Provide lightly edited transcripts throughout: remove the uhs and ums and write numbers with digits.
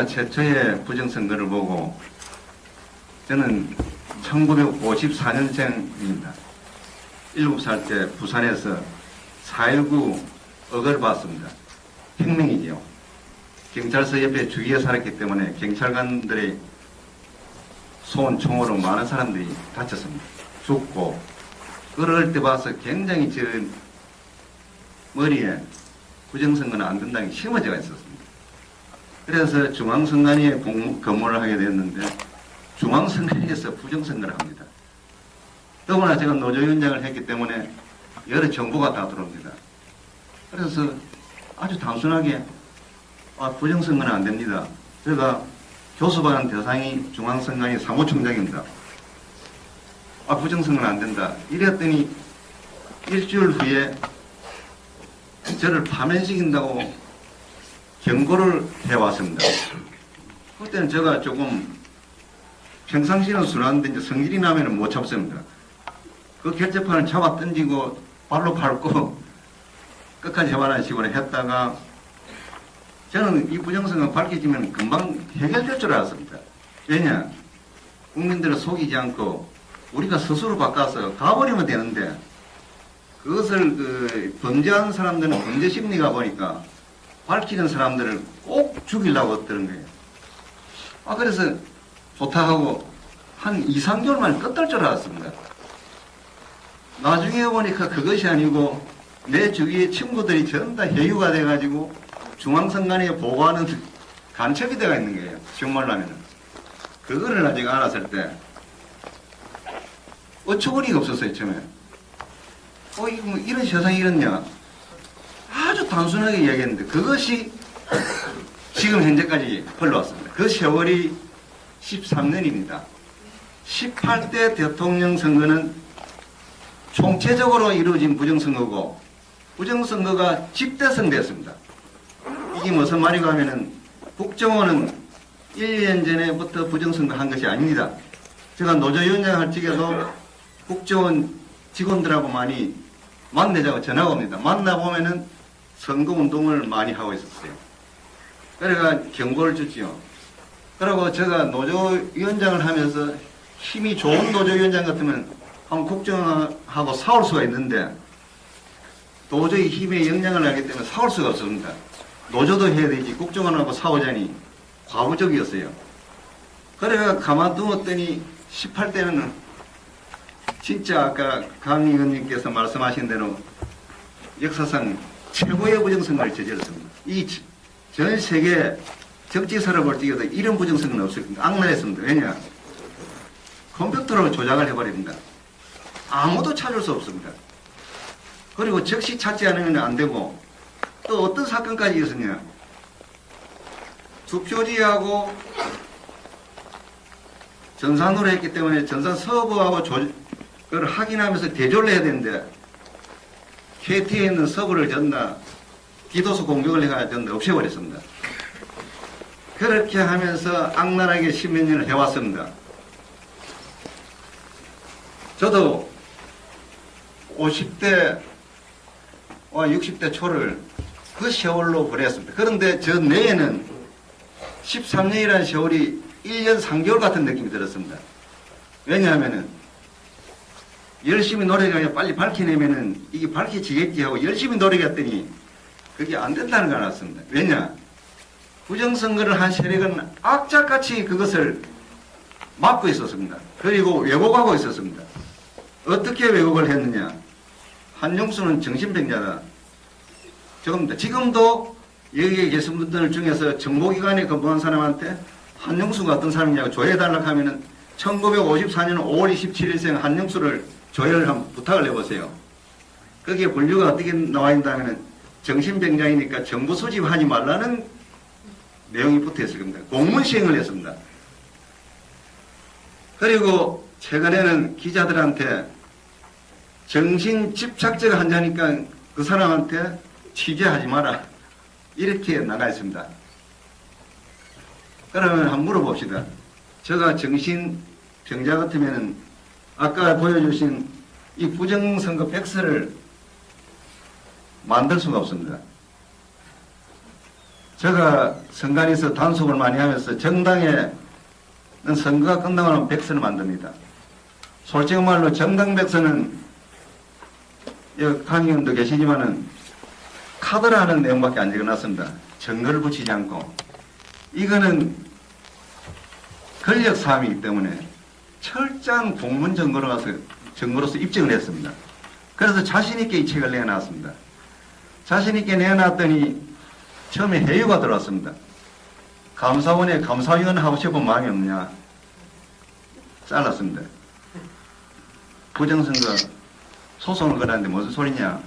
최초의 부정선거를 보고 저는 1954년생입니다. 7살 때 부산에서 4.19 억을 봤습니다. 혁명이죠. 경찰서 옆에 주위에 살았기 때문에 경찰관들의 쏜 총으로 많은 사람들이 다쳤습니다. 죽고 그럴 때 봐서 굉장히 저 머리에 부정선거는 안 된다는 게 심어져가 있었습니다. 그래서 중앙선관위에 근무를 하게 됐는데 중앙선관위에서 부정선거를 합니다. 더구나 제가 노조위원장을 했기 때문에 여러 정보가 다 들어옵니다. 그래서 아주 단순하게 부정선거는 안 됩니다. 제가 교섭하는 대상이 중앙선관위 사무총장입니다. 부정선거는 안 된다. 이랬더니 일주일 후에 저를 파면시킨다고 경고를 해왔습니다. 그때는 제가 조금 평상시는 순한데 이제 성질이 나면 못 참습니다. 그 결재판을 잡아 던지고 발로 밟고 끝까지 해봐라는 식으로 했다가 저는 이 부정선거 밝혀지면 금방 해결될 줄 알았습니다. 왜냐? 국민들을 속이지 않고 우리가 스스로 바꿔서 가버리면 되는데 그것을 범죄하는 사람들은 범죄 심리가 보니까 밝히는 사람들을 꼭 죽이려고 했던 거예요. 그래서 좋다 하고 한 2, 3개월 만에 끝날 줄 알았습니다. 나중에 보니까 그것이 아니고 내 주위의 친구들이 전부 다 해유가 돼가지고 중앙선관위에 보고하는 간첩이 되어 있는 거예요. 정말로 하면은. 그거를 아직 알았을 때 어처구니가 없었어요, 처음에. 이런 세상이 이렇냐. 아주 단순하게 이야기했는데 그것이 지금 현재까지 흘러왔습니다. 그 세월이 13년입니다. 18대 대통령 선거는 총체적으로 이루어진 부정선거고 부정선거가 집대성되었습니다. 이게 무슨 말이고 하면은 국정원은 1년 전에부터 부정선거 한 것이 아닙니다. 제가 노조위원장 할 적에도 국정원 직원들하고 많이 만나자고 전화가 옵니다. 만나보면은 선거운동을 많이 하고 있었어요. 그래가 경고를 줬지요. 그리고 제가 노조위원장을 하면서 힘이 좋은 노조위원장 같으면 한 국정하고 싸울 수가 있는데 도저히 힘의 영향을 하기 때문에 싸울 수가 없습니다. 노조도 해야 되지 국정원하고 싸우자니 과부적이었어요. 그래가 가만두었더니 18대는 진짜 아까 강 의원님께서 말씀하신 대로 역사상 최고의 부정선거를 저질렀습니다. 이 전 세계 정치사를 볼 적에도 이런 부정선거는 없을 겁니다. 악랄했습니다. 왜냐? 컴퓨터로 조작을 해버립니다. 아무도 찾을 수 없습니다. 그리고 즉시 찾지 않으면 안 되고 또 어떤 사건까지 있었냐? 투표지하고 전산으로 했기 때문에 전산 서버하고 그걸 확인하면서 대조를 해야 되는데 KT에 있는 서버를 전다 디도스 공격을 해가지고 전다 없애버렸습니다. 그렇게 하면서 악랄하게 10몇 년을 해왔습니다. 저도 50대와 60대 초를 그 세월로 보냈습니다. 그런데 저 내에는 13년이라는 세월이 1년 3개월 같은 느낌이 들었습니다. 왜냐하면은 열심히 노력하면 빨리 밝혀내면은 이게 밝혀지겠지 하고 열심히 노력했더니 그게 안 된다는 걸 알았습니다. 왜냐? 부정선거를 한 세력은 악착같이 그것을 막고 있었습니다. 그리고 왜곡하고 있었습니다. 어떻게 왜곡을 했느냐? 한용수는 정신병자다. 지금도 여기에 계신 분들 중에서 정보기관에 근무한 사람한테 한용수가 어떤 사람이냐고 조회해달라고 하면은 1954년 5월 27일생 한용수를 조회를 한번 부탁을 해보세요. 거기에 분류가 어떻게 나와 있다면은 정신병자이니까 정보 수집하지 말라는 내용이 붙어 있을 겁니다. 공문 시행을 했습니다. 그리고 최근에는 기자들한테 정신 집착적 환자니까 그 사람한테 취재하지 마라. 이렇게 나가 있습니다. 그러면 한번 물어봅시다. 제가 정신병자 같으면은 아까 보여주신 이 부정선거 백서를 만들 수가 없습니다. 제가 선관위에서 단속을 많이 하면서 정당에는 선거가 끝나고 나면 백서를 만듭니다. 솔직히 말로 정당 백서는 여기 강의원도 계시지만은 카드라는 내용밖에 안 적어놨습니다. 증거를 붙이지 않고. 이거는 권력 사항이기 때문에 철저한 공문 증거로서 입증을 했습니다. 그래서 자신있게 이 책을 내놨습니다. 자신있게 내놨더니 처음에 회유가 들어왔습니다. 감사원에 감사위원 하고 싶은 마음이 없냐. 잘랐습니다. 부정선거 소송을 걸었는데 무슨 소리냐.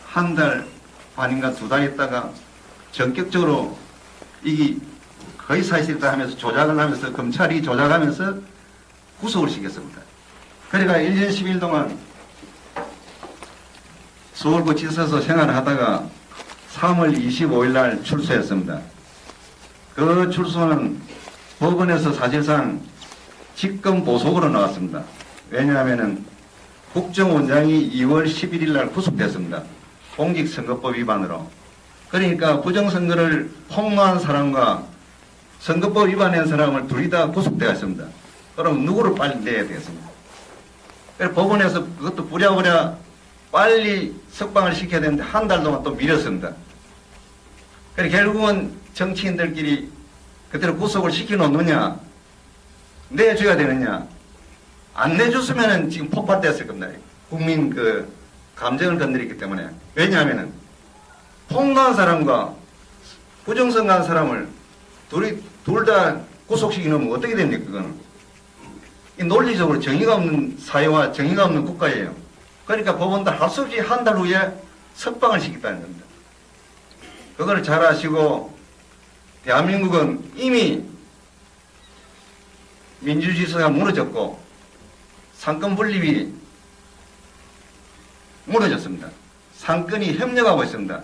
한 달 반인가 2달 있다가 전격적으로 이게 거의 사실이다 하면서 조작을 하면서 검찰이 조작하면서 구속을 시켰습니다. 그러니까 1년 10일 동안 서울구치소에서 생활을 하다가 3월 25일 날 출소했습니다. 그 출소는 법원에서 사실상 직권 보석으로 나왔습니다. 왜냐하면 국정원장이 2월 11일 날 구속됐습니다. 공직선거법 위반으로. 그러니까 부정선거를 폭로한 사람과 선거법 위반한 사람을 둘이 다 구속되어 있습니다. 그럼 누구를 빨리 내야 되겠습니까? 그래서 법원에서 그것도 부랴부랴 빨리 석방을 시켜야 되는데 한 달 동안 또 미뤘습니다. 그래서 결국은 정치인들끼리 그대로 구속을 시켜놓느냐, 내줘야 되느냐, 안 내줬으면 지금 폭발됐을 겁니다. 국민 그 감정을 건드렸기 때문에. 왜냐하면 폭로한 사람과 부정선거한 사람을 둘 다 구속시켜 놓으면 어떻게 됩니까? 그거는 이 논리적으로 정의가 없는 사회와 정의가 없는 국가예요. 그러니까 법원도 할 수 없이 한 달 후에 석방을 시켰다는 겁니다. 그걸 잘 아시고 대한민국은 이미 민주질서가 무너졌고 상권 분립이 무너졌습니다. 상권이 협력하고 있습니다.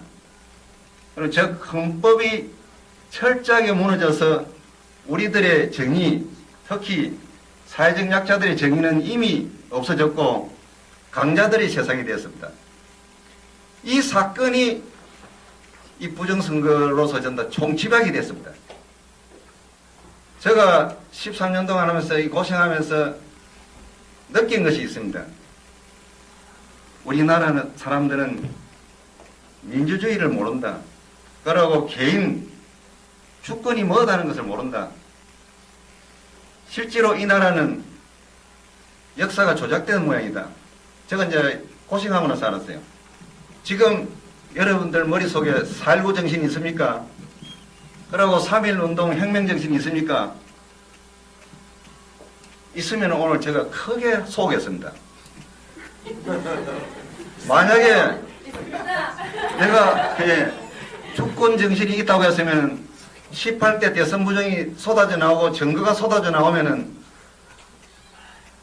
그리고 저 헌법이 철저하게 무너져서 우리들의 정의, 특히 사회적 약자들의 정의는 이미 없어졌고 강자들의 세상이 되었습니다. 이 사건이 이 부정선거로서 전다 총집약이 됐습니다. 제가 13년 동안 하면서 이 고생하면서 느낀 것이 있습니다. 우리나라 사람들은 민주주의를 모른다. 그러고 개인 주권이 뭐다는 것을 모른다. 실제로 이 나라는 역사가 조작된 모양이다. 제가 이제 고생하면서 알았어요. 지금 여러분들 머릿속에 4.19 정신이 있습니까? 그리고 3.1운동 혁명정신이 있습니까? 있으면 오늘 제가 크게 속겠습니다. 만약에 내가 주권정신이 있다고 했으면 18대 대선 부정이 쏟아져 나오고 증거가 쏟아져 나오면은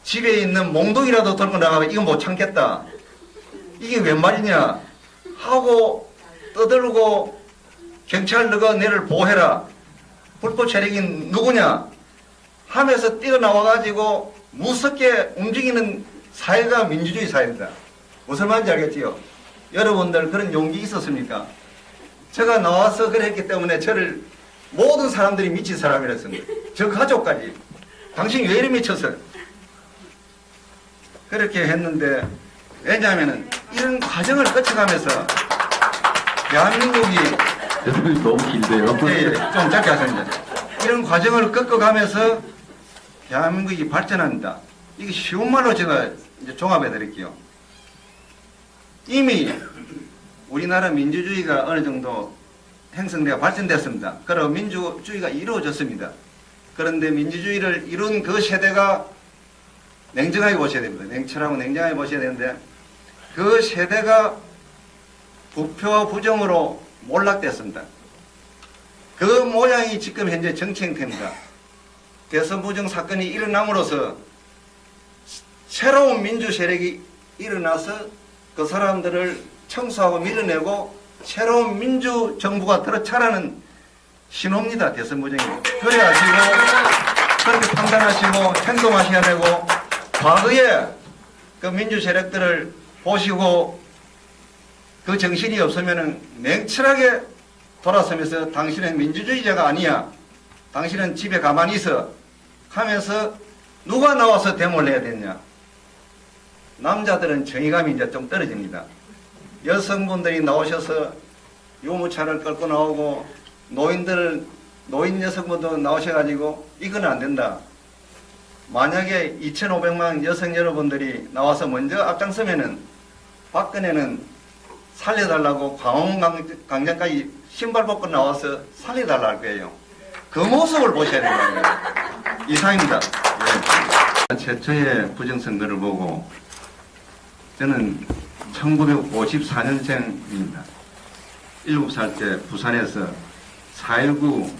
집에 있는 몽둥이라도 들고 나가고 이거 못 참겠다. 이게 웬 말이냐 하고 떠들고 경찰 너가 내를 보호해라. 불법 체력이 누구냐 하면서 뛰어나와가지고 무섭게 움직이는 사회가 민주주의 사회입니다. 무슨 말인지 알겠지요? 여러분들 그런 용기 있었습니까? 제가 나와서 그랬기 때문에 저를 모든 사람들이 미친 사람이라 했습니다. 저 가족까지. 당신이 왜 이리 미쳤어요? 그렇게 했는데 왜냐하면 이런 과정을 거쳐가면서 대한민국이 대통령이 너무 긴데요. 예, 좀 짧게 하세요. 이런 과정을 겪어가면서 대한민국이 발전한다. 이게 쉬운 말로 제가 이제 종합해 드릴게요. 이미 우리나라 민주주의가 어느 정도 형성되어 발전됐습니다. 그리고 민주주의가 이루어졌습니다. 그런데 민주주의를 이룬 그 세대가 냉정하게 보셔야 됩니다. 냉철하고 냉정하게 보셔야 되는데 그 세대가 부표 부정으로 몰락됐습니다. 그 모양이 지금 현재 정치 형태입니다. 대선 부정 사건이 일어남으로써 새로운 민주 세력이 일어나서 그 사람들을 청소하고 밀어내고 새로운 민주 정부가 들어차라는 신호입니다. 대선 부정이. 그래 하시고 그렇게 판단하시고 행동하셔야 되고 과거에 그 민주 세력들을 보시고 그 정신이 없으면은 냉철하게 돌아서면서 당신은 민주주의자가 아니야. 당신은 집에 가만히 있어. 하면서 누가 나와서 데모를 해야 되냐. 남자들은 정의감이 이제 좀 떨어집니다. 여성분들이 나오셔서 유모차를 끌고 나오고 노인 여성분도 나오셔가지고 이건 안 된다. 만약에 2,500만 여성 여러분들이 나와서 먼저 앞장서면은 박근혜는 살려달라고 광화문광장까지 신발 벗고 나와서 살려달라 할 거예요. 그 모습을 보셔야 되는 거예요. 이상입니다. 예. 최초의 부정선거를 보고 저는 1954년생입니다. 7살 때 부산에서 4.19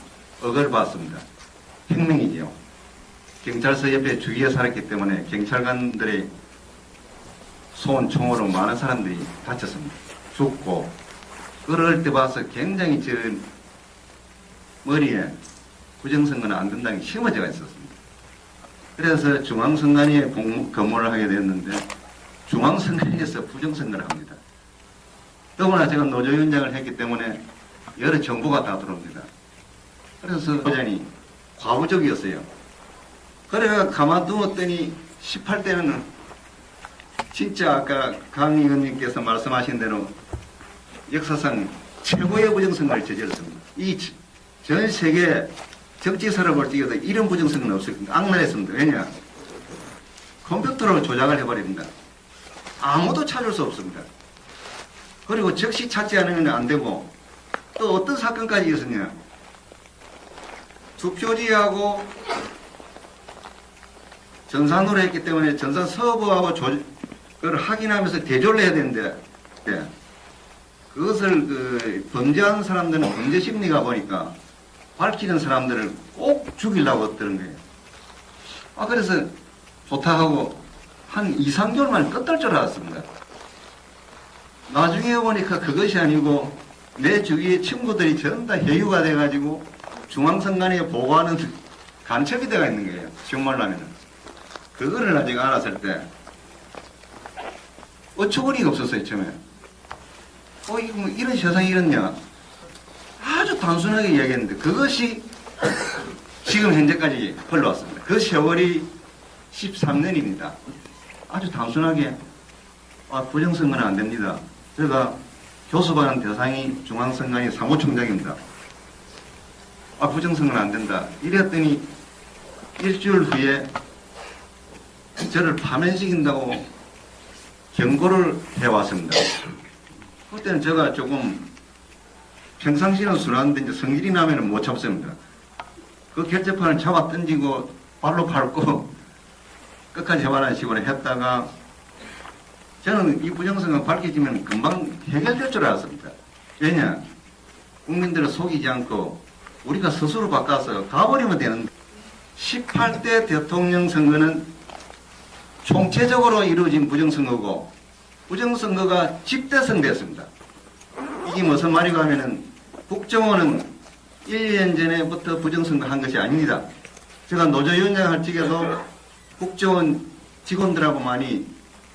억을 봤습니다. 혁명이지요. 경찰서 옆에 주위에 살았기 때문에 경찰관들의 쏜 총으로 많은 사람들이 다쳤습니다. 죽고 그럴 때 봐서 굉장히 저 머리에 부정선거는 안 된다는 게 심어져가 있었습니다. 그래서 중앙선관위에 근무를 하게 됐는데 중앙선관위에서 부정선거를 합니다. 더구나 제가 노조위원장을 했기 때문에 여러 정보가 다 들어옵니다. 그래서 도전이 과부적이었어요. 그래가 가만두었더니 18대는 진짜 아까 강 의원님께서 말씀하신 대로 역사상 최고의 부정선거를 저질렀습니다. 이 전 세계 정치사를 볼 적에도 이런 부정선거는 없었습니다. 악랄했습니다. 왜냐? 컴퓨터로 조작을 해버립니다. 아무도 찾을 수 없습니다. 그리고 즉시 찾지 않으면 안 되고 또 어떤 사건까지 있었냐? 투표지하고 전산으로 했기 때문에 전산 서버하고 그걸 확인하면서 대조를 해야 되는데 그것을 범죄하는 사람들은 범죄 심리가 보니까 밝히는 사람들을 꼭 죽이려고 했던 거예요. 그래서 좋다하고 한 2, 3개월 만에 끝날 줄 알았습니다. 나중에 보니까 그것이 아니고 내 주위의 친구들이 전부 다 해유가 돼가지고 중앙선관위에 보고하는 간첩이 되어 있는 거예요. 정말로 하면은. 그거를 나중에 알았을 때 어처구니가 없었어요. 처음에. 이거 뭐 이런 세상이 이렇냐. 아주 단순하게 이야기했는데 그것이 지금 현재까지 흘러왔습니다. 그 세월이 13년입니다. 아주 단순하게 부정선거는 안 됩니다. 제가 교섭하는 대상이 중앙선관위 사무총장입니다. 부정선거는 안 된다. 이랬더니 일주일 후에 저를 파면시킨다고 경고를 해왔습니다. 그때는 제가 조금 평상시는 순한데 이제 성질이 나면 못 참습니다. 그 결재판을 잡아 던지고 발로 밟고 끝까지 해봐라는 식으로 했다가 저는 이 부정선거 밝혀지면 금방 해결될 줄 알았습니다. 왜냐? 국민들을 속이지 않고 우리가 스스로 바꿔서 가버리면 되는데 18대 대통령 선거는 총체적으로 이루어진 부정선거고 부정선거가 집대성됐습니다. 이게 무슨 말이고 하면은 국정원은 1년 전에부터 부정선거 한 것이 아닙니다. 제가 노조위원장 할 적에도 국정원 직원들하고 많이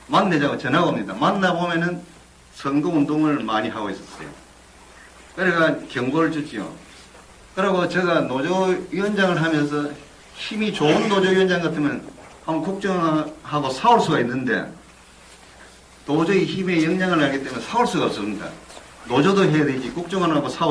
만나자고 전화가 옵니다. 만나보면은 선거운동을 많이 하고 있었어요. 그래가 경고를 줬지요. 그리고 제가 노조위원장을 하면서 힘이 좋은 노조위원장 같으면 한번 국정하고 싸울 수가 있는데 도저히 힘의 영향을 알기 때문에 싸울 수가 없습니다. 노조도 해야 되지 국정원하고 싸우